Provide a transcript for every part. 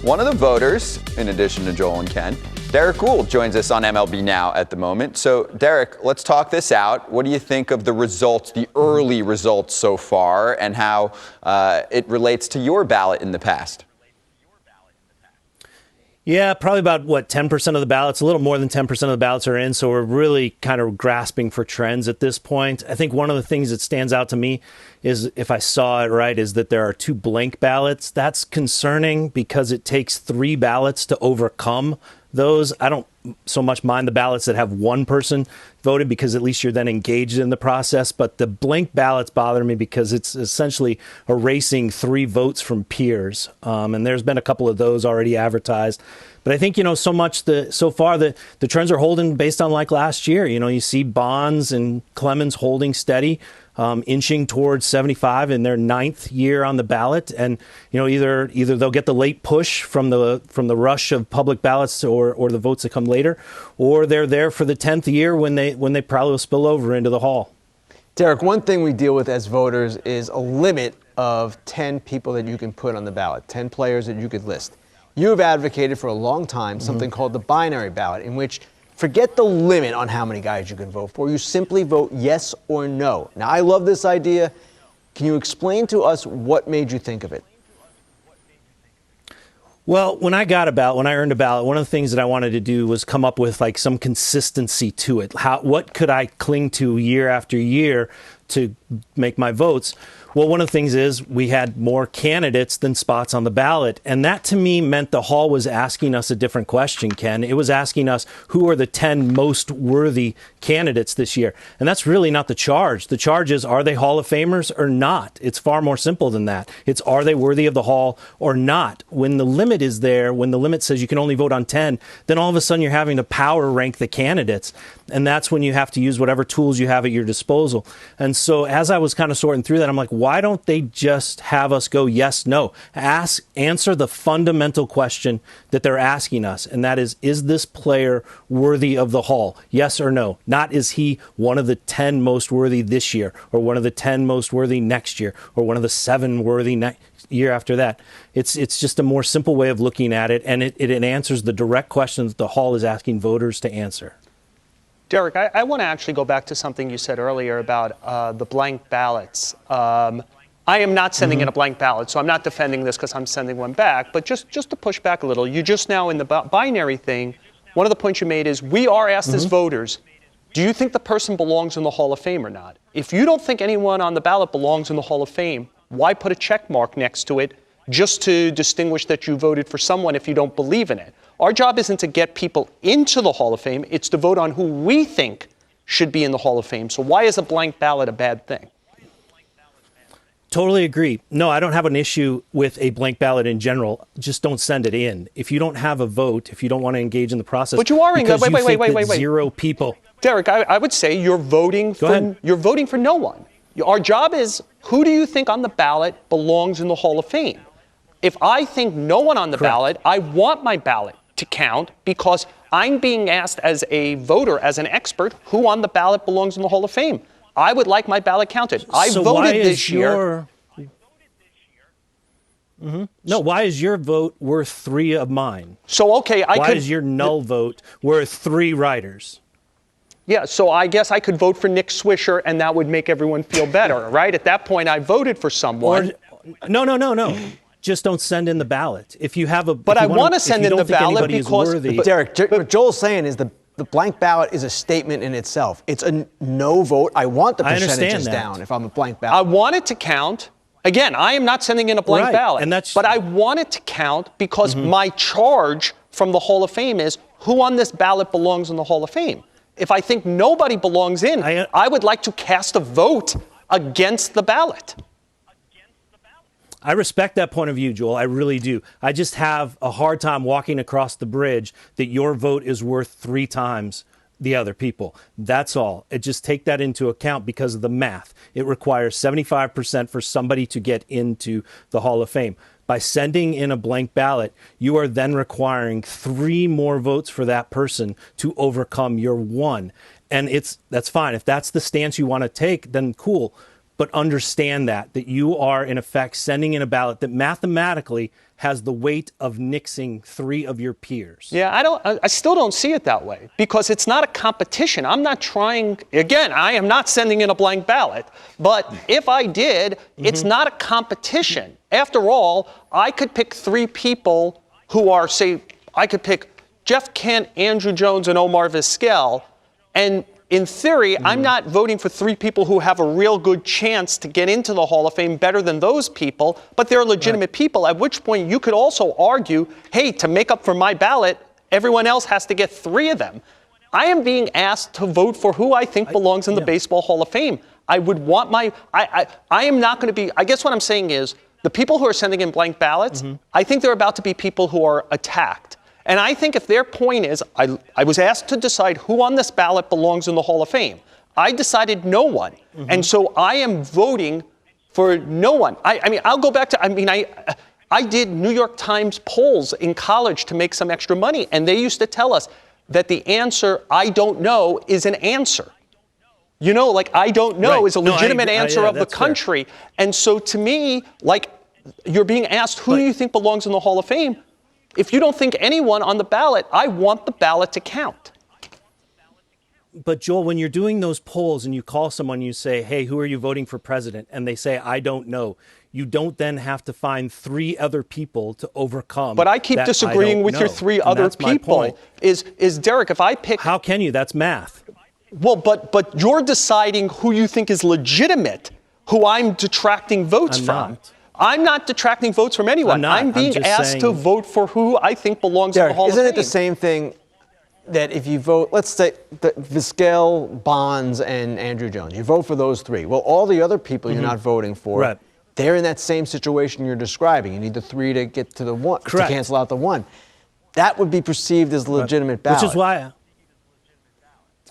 one of the voters, in addition to Joel and Ken, Derrick Goold, joins us on MLB Now at the moment. So, Derrick, let's talk this out. What do you think of the results, the early results so far, and how it relates to your ballot in the past? Yeah, probably about, 10% of the ballots, a little more than 10% of the ballots are in. So we're really kind of grasping for trends at this point. I think one of the things that stands out to me is, if I saw it right, is that there are 2 blank ballots. That's concerning because it takes 3 ballots to overcome those. I don't so much mind the ballots that have 1 person voted, because at least you're then engaged in the process. But the blank ballots bother me because it's essentially erasing 3 votes from peers. And there's been a couple of those already advertised. But I think, so far the trends are holding based on like last year. You see Bonds and Clemens holding steady, inching towards 75 in their 9th year on the ballot. And, either they'll get the late push from the rush of public ballots or the votes that come later, or they're there for the 10th year when they probably will spill over into the hall. Derrick, one thing we deal with as voters is a limit of 10 people that you can put on the ballot, 10 players that you could list. You have advocated for a long time something called the binary ballot, in which forget the limit on how many guys you can vote for. You simply vote yes or no. Now, I love this idea. Can you explain to us what made you think of it? Well, when I earned a ballot, one of the things that I wanted to do was come up with like some consistency to it. What could I cling to year after year to make my votes? Well, one of the things is we had more candidates than spots on the ballot. And that to me meant the hall was asking us a different question, Ken. It was asking us, who are the 10 most worthy candidates this year? And that's really not the charge. The charge is, are they Hall of Famers or not? It's far more simple than that. It's, are they worthy of the hall or not? When the limit is there, when the limit says you can only vote on 10, then all of a sudden you're having to power rank the candidates. And that's when you have to use whatever tools you have at your disposal. And so as I was kind of sorting through that, I'm like, why don't they just have us go yes, no? Answer the fundamental question that they're asking us. And that is this player worthy of the hall? Yes or no? Not, is he one of the 10 most worthy this year, or one of the 10 most worthy next year, or one of the 7 worthy year after that. It's just a more simple way of looking at it. And it answers the direct questions the hall is asking voters to answer. Derrick, I want to actually go back to something you said earlier about the blank ballots. I am not sending in a blank ballot, so I'm not defending this because I'm sending one back. But just to push back a little, you just now in the binary thing, one of the points you made is we are asked as voters, do you think the person belongs in the Hall of Fame or not? If you don't think anyone on the ballot belongs in the Hall of Fame, why put a check mark next to it just to distinguish that you voted for someone if you don't believe in it? Our job isn't to get people into the Hall of Fame. It's to vote on who we think should be in the Hall of Fame. So why is a blank ballot a bad thing? Totally agree. No, I don't have an issue with a blank ballot in general. Just don't send it in. If you don't have a vote, if you don't want to engage in the process, but you are in. Wait. 0 people. Derrick, I would say you're voting for no one. Our job is, who do you think on the ballot belongs in the Hall of Fame? If I think no one on the ballot, I want my ballot to count, because I'm being asked as a voter, as an expert, who on the ballot belongs in the Hall of Fame. I would like my ballot counted. I voted this year. No, why is your vote worth 3 of mine? So, okay, why is your null vote worth 3 writers? Yeah, so I guess I could vote for Nick Swisher, and that would make everyone feel better, right? At that point, I voted for someone. No. Just don't send in the ballot. If you have a, but I want to send in the ballot because, Derrick, what Joel's saying is the blank ballot is a statement in itself. It's a no vote. I want the percentages down if I'm a blank ballot. I want it to count. Again, I am not sending in a blank ballot, but I want it to count because my charge from the Hall of Fame is, who on this ballot belongs in the Hall of Fame? If I think nobody belongs in, I would like to cast a vote against the ballot. I respect that point of view, Joel. I really do. I just have a hard time walking across the bridge that your vote is worth 3 times the other people. That's all. Just take that into account because of the math. It requires 75% for somebody to get into the Hall of Fame. By sending in a blank ballot, you are then requiring 3 more votes for that person to overcome your 1. And that's fine. If that's the stance you want to take, then cool. but understand that you are in effect sending in a ballot that mathematically has the weight of nixing 3 of your peers. Yeah, I still don't see it that way because it's not a competition. I'm not trying, again, I am not sending in a blank ballot, but if I did, it's not a competition. After all, I could pick 3 people who are, say, I could pick Jeff Kent, Andrew Jones, and Omar Vizquel, and in theory, I'm not voting for 3 people who have a real good chance to get into the Hall of Fame better than those people, but they're legitimate people, at which point you could also argue, hey, to make up for my ballot, everyone else has to get 3 of them. I am being asked to vote for who I think belongs in the Baseball Hall of Fame. I would want I am not going to be, I guess what I'm saying is, the people who are sending in blank ballots, I think they're about to be people who are attacked. And I think if their point is, I was asked to decide who on this ballot belongs in the Hall of Fame. I decided no one. And so I am voting for no one. I mean, I'll go back to, I did New York Times polls in college to make some extra money. And they used to tell us that the answer, I don't know, is an answer. You know, like, I don't know is a legitimate answer of the country. Fair. And so to me, like, you're being asked who do you think belongs in the Hall of Fame? If you don't think anyone on the ballot, I want the ballot to count. But Joel, when you're doing those polls and you call someone, you say, hey, who are you voting for president? And they say, I don't know. You don't then have to find 3 other people to overcome. But I keep disagreeing with your 3 other people. Is Derrick, if I pick... How can you? That's math. Well, but you're deciding who you think is legitimate, who I'm detracting votes from. I'm not detracting votes from anyone. I'm being asked to vote for who I think belongs in the Hall of Fame. Isn't it the same thing that if you vote, let's say Vizquel, Bonds, and Andrew Jones, you vote for those 3. Well, all the other people you're not voting for, they're in that same situation you're describing. You need the 3 to get to the 1, to cancel out the 1. That would be perceived as a legitimate ballot. Which is why...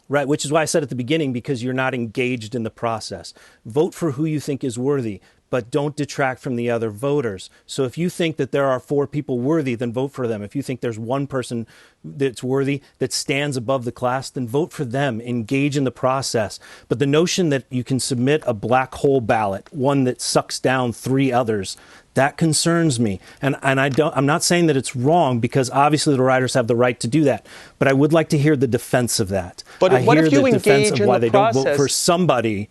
Right, which is why I said at the beginning, because you're not engaged in the process. Vote for who you think is worthy, but don't detract from the other voters. So if you think that there are 4 people worthy, then vote for them. If you think there's 1 person that's worthy, that stands above the class, then vote for them. Engage in the process. But the notion that you can submit a black hole ballot, one that sucks down 3 others, that concerns me. And I'm not saying that it's wrong, because obviously the writers have the right to do that. But I would like to hear the defense of that. But what if you engage in the process? Don't vote for somebody.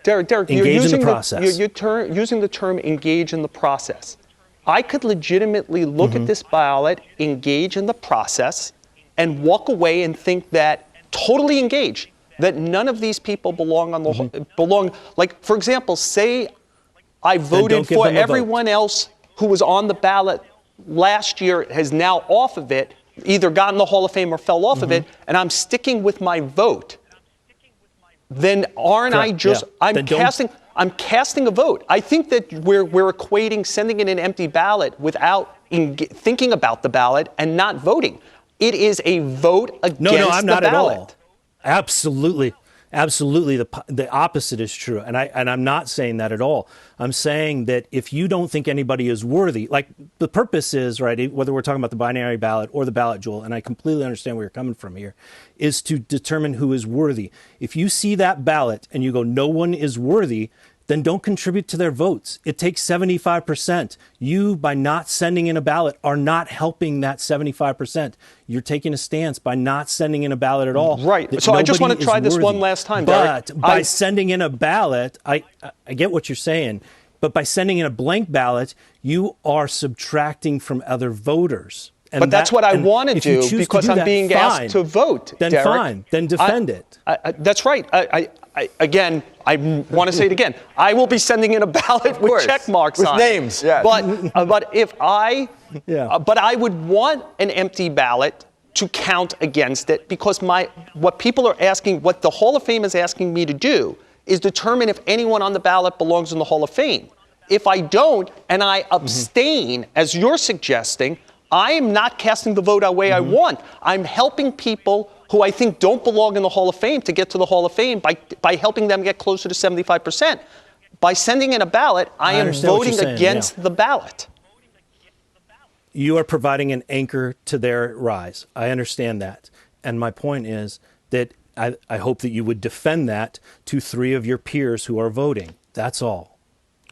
Derrick, you're using using the term engage in the process. I could legitimately look at this ballot, engage in the process, and walk away and think that, totally engage, that none of these people belong on the like, for example, say I voted for everyone else who was on the ballot last year has now off of it, either gotten the Hall of Fame or fell off of it, and I'm sticking with my vote. Then aren't I just, I'm casting a vote. I think that we're equating sending in an empty ballot without thinking about the ballot and not voting. It is a vote against the ballot. No, I'm not at all. Absolutely. Absolutely, the opposite is true, and I'm not saying that at all. I'm saying that if you don't think anybody is worthy, like the purpose is, right, whether we're talking about the binary ballot or the ballot, Joel, and I completely understand where you're coming from here, is to determine who is worthy. If you see that ballot and you go, no one is worthy, then don't contribute to their votes. It takes 75%. You, by not sending in a ballot, are not helping that 75%. You're taking a stance by not sending in a ballot at all. Right. So I just want to try this one last time, Derrick. But by sending in a ballot, I get what you're saying, but by sending in a blank ballot, you are subtracting from other voters. And but that's what I want to do because I'm being asked to vote. Then Derrick. Fine. Then defend it. That's right. Again, I want to say it again. I will be sending in a ballot with check marks on names. Yeah. But if but I would want an empty ballot to count against it because what people are asking, what the Hall of Fame is asking me to do, is determine if anyone on the ballot belongs in the Hall of Fame. If I don't and I abstain, as you're suggesting, I am not casting the vote the way I want. I'm helping people who I think don't belong in the Hall of Fame to get to the Hall of Fame by helping them get closer to 75%. By sending in a ballot, I am voting against the ballot. You are providing an anchor to their rise. I understand that. And my point is that I hope that you would defend that to 3 of your peers who are voting. That's all.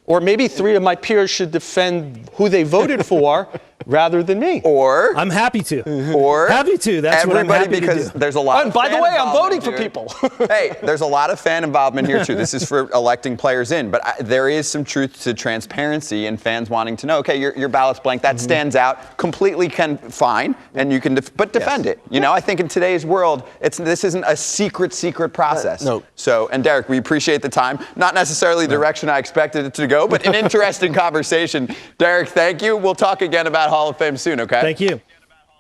Or maybe 3 of my peers should defend who they voted for rather than me. Or I'm happy to. Or happy to. That's what I'm everybody, happy because to do. there's a lot. And of by the fan way, I'm involvement voting for here. people. Hey, there's a lot of fan involvement here too. This is for electing players in, but there is some truth to transparency and fans wanting to know. Okay, your ballot's blank. That stands out. Completely fine, and you can defend it. You know, I think in today's world, this isn't a secret process. No. So, and Derrick, we appreciate the time. Not necessarily the direction I expected it to go, but an interesting conversation. Derrick, thank you. We'll talk again about Hall of Fame soon. Okay. Thank you.